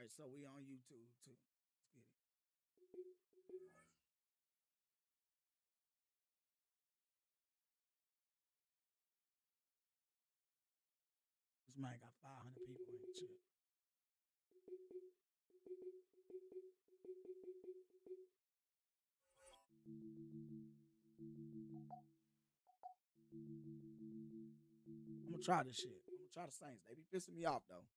right, so we on YouTube too. Let's get it. This man got 500 people in the chat. I'm gonna try this shit. I'm gonna try the Saints. They be pissing me off though.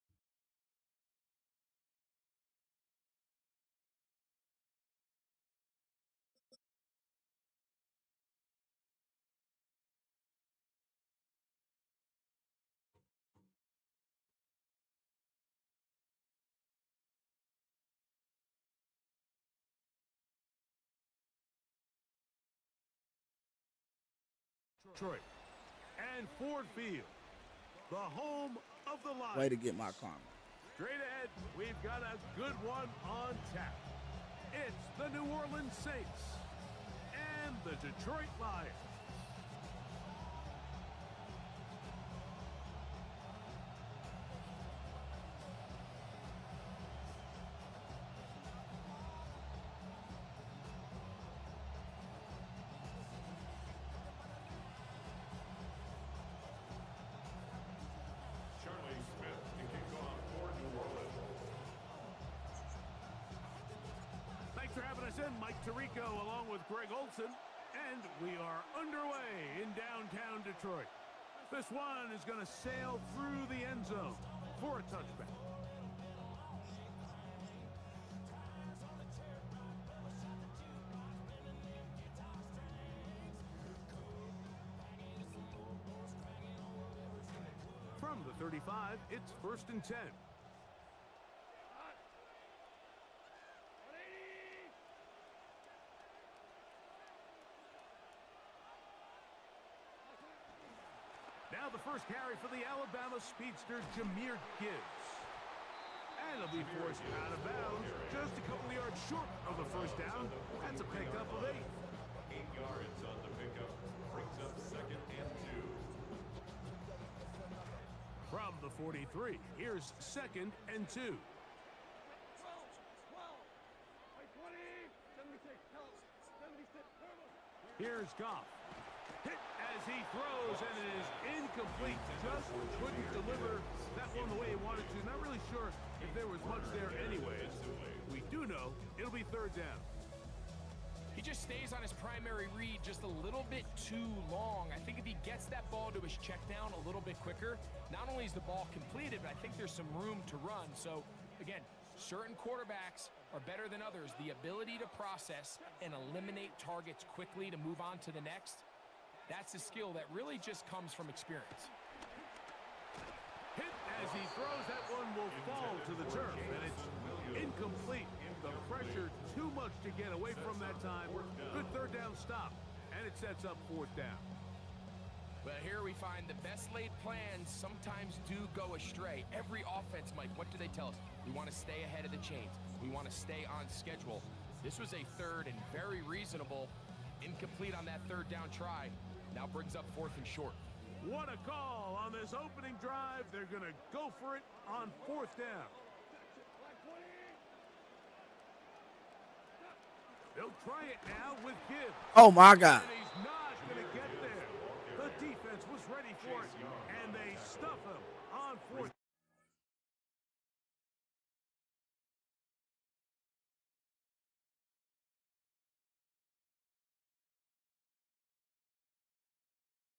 Detroit and Ford Field, the home of the Lions. Way to get my karma. Straight ahead, we've got a good one on tap. It's the New Orleans Saints and the Detroit Lions. Thanks for having us in, Mike Tirico, along with Greg Olson. And we are underway in downtown Detroit. This one is going to sail through the end zone for a touchback. From the 35, it's 1st and 10. Now the first carry for the Alabama speedster, Jahmyr Gibbs. And he'll be forced out of bounds just a couple of yards short of the first down. That's a pickup of 8. 8 yards on the pickup. Brings up 2nd and 2. From the 43, here's 2nd and 2. Here's Goff. Hit as he throws, and it is incomplete. Just couldn't deliver that one the way he wanted to. Not really sure if there was much there anyways. We do know it'll be 3rd down. He just stays on his primary read just a little bit too long. I think if he gets that ball to his check down a little bit quicker, not only is the ball completed, but I think there's some room to run. So, again, certain quarterbacks are better than others. The ability to process and eliminate targets quickly to move on to the next, that's a skill that really just comes from experience. Hit as he throws, that one will fall to the turf, and it's incomplete. The pressure too much to get away from that time. Good 3rd down stop, and it sets up 4th down. Well, here we find the best laid plans sometimes do go astray. Every offense, Mike, what do they tell us? We want to stay ahead of the chains. We want to stay on schedule. This was a 3rd and very reasonable. Incomplete on that 3rd down try. Now brings up 4th and short. What a call on this opening drive. They're going to go for it on 4th down. They'll try it now with Gibbs. Oh my God. And he's not going to get there. The defense was ready for it, and they stuff him on 4th.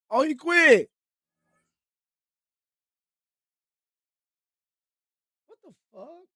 Oh, he quit. What the fuck?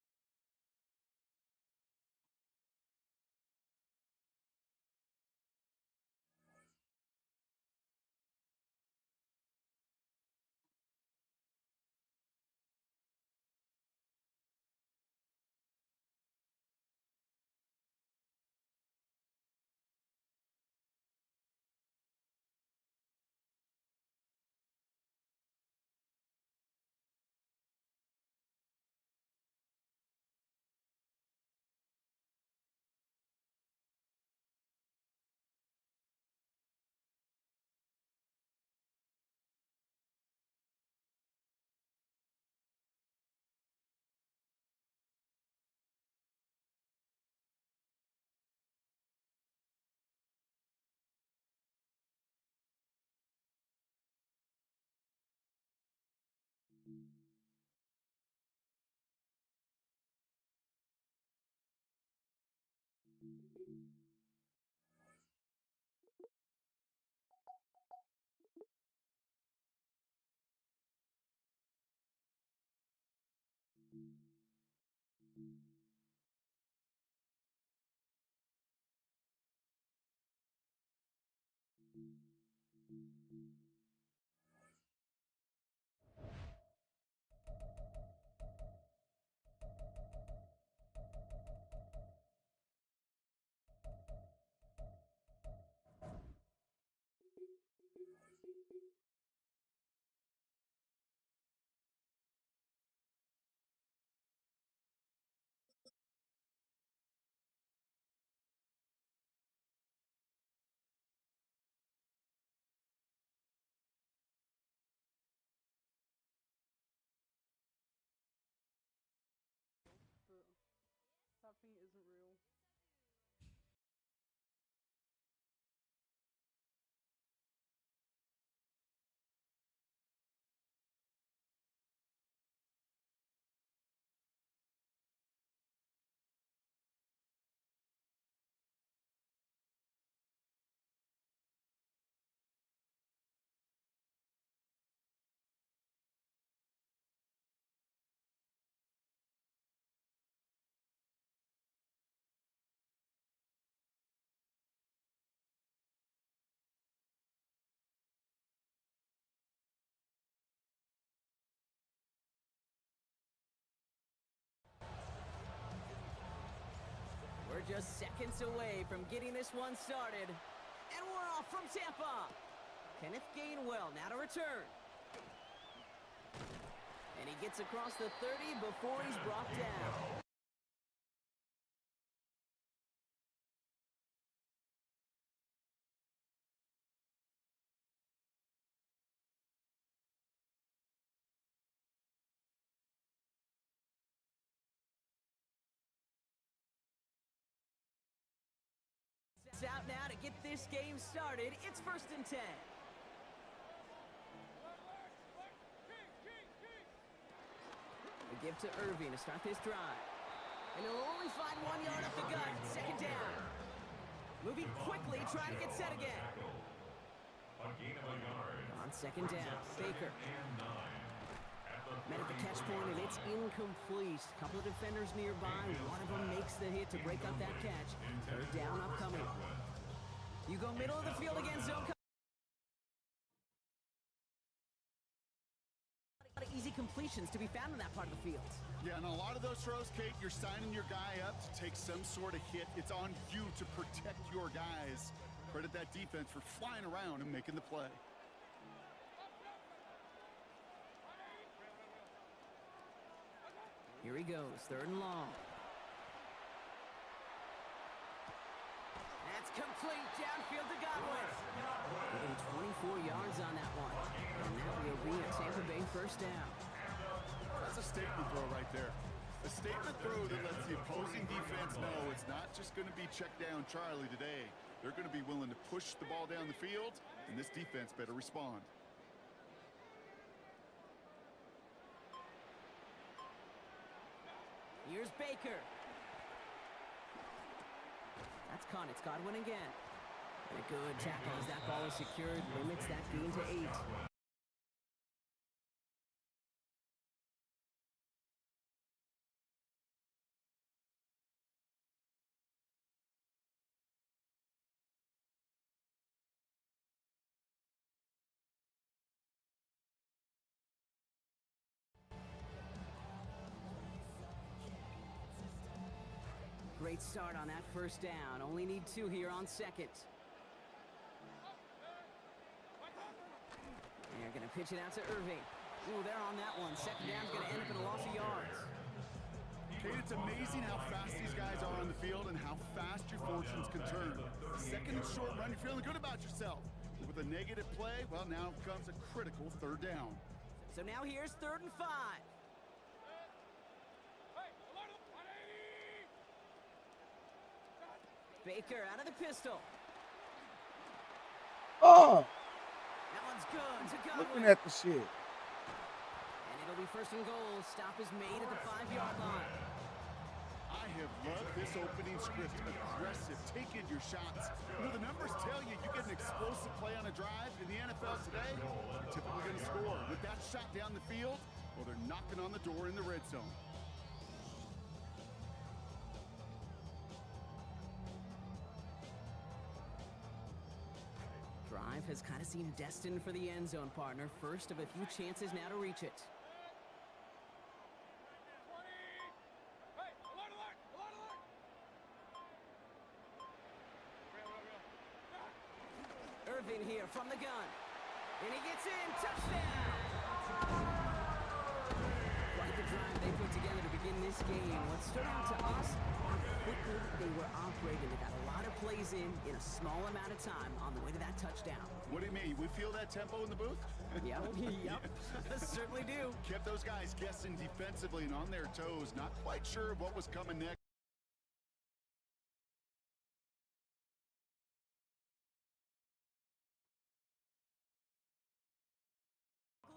Topping isn't real. We're just seconds away from getting this one started. And we're off from Tampa. Kenneth Gainwell now to return. And he gets across the 30 before he's brought down. Out now to get this game started. It's 1st and 10. We give to Irving to start this drive. And he'll only find 1 yard up the gut. 2nd down. Moving quickly, trying to get set again. On 2nd down, Baker. Met at the catch point, and it's incomplete. A couple of defenders nearby. One of them makes the hit to break up that catch. 3rd down upcoming. You go middle of the field against zone. A lot of easy completions to be found in that part of the field. Yeah, and a lot of those throws, Kate, you're signing your guy up to take some sort of hit. It's on you to protect your guys. Credit that defense for flying around and making the play. Here he goes, 3rd and long. That's complete, downfield to Godwin. Within 24 yards on that one. And that will be a Tampa Bay 1st down. That's a statement throw right there. A statement throw that lets the opposing defense know it's not just going to be check down Charlie today. They're going to be willing to push the ball down the field, and this defense better respond. Here's Baker. That's caught. It's Godwin again. And a good tackle as that ball is secured. Limits that gain to 8. Great start on that 1st down. Only need 2 here on 2nd. They're going to pitch it out to Irving. Ooh, they're on that one. 2nd down's going to end up in a loss of yards. Kate, it's amazing how fast these guys are on the field and how fast your fortunes can turn. 2nd and short run, you're feeling good about yourself. But with a negative play, well, now comes a critical 3rd down. So now here's 3rd and 5. Baker out of the pistol. Oh, That one's good to Godwin. looking at the shit. And it'll be 1st and goal. Stop is made at the 5-yard line. I have loved this opening script. Aggressive, taking your shots. You know, the numbers tell you get an explosive play on a drive. In the NFL today, you're typically going to score. With that shot down the field, well, they're knocking on the door in the red zone. drive has kind of seemed destined for the end zone, partner. First of a few chances now to reach it. Irvin here from the gun. And he gets in. Touchdown! Quite the drive they put together to begin this game. What stood out to us, how quickly they were operating. They got a lot of plays in a small amount of time on the way to that touchdown. What do you mean? We feel that tempo in the booth? Yep. Certainly do. Kept those guys guessing defensively and on their toes. Not quite sure of what was coming next.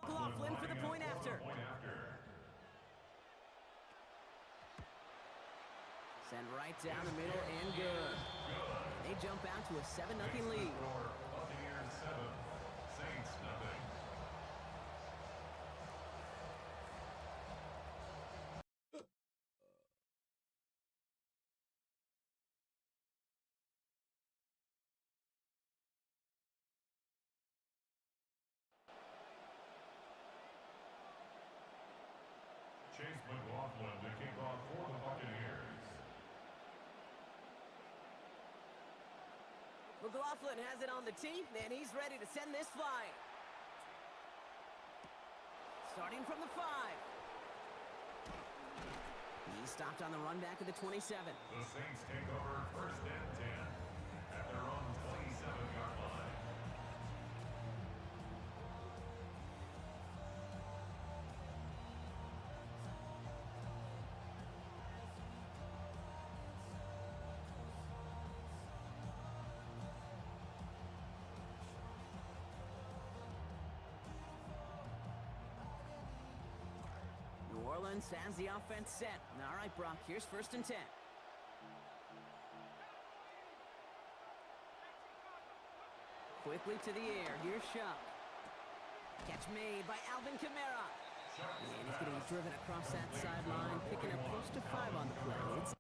McLaughlin for the point after. Sent right down the middle and good. They jump out to a 7-0 lead. Buccaneers 7, Saints nothing. Chase McLaughlin to kick off for the Buccaneers. McLaughlin has it on the tee, and he's ready to send this flying. Starting from the 5. He's stopped on the run back of the 27. The Saints take over 1st and 10 at their own 27-yard line. New Orleans has the offense set. All right, Brock, here's 1st and 10. Quickly to the air. Here's Shuck. Catch made by Alvin Kamara. And he's going to be driven across that sideline, picking up close to 5 on the play. It's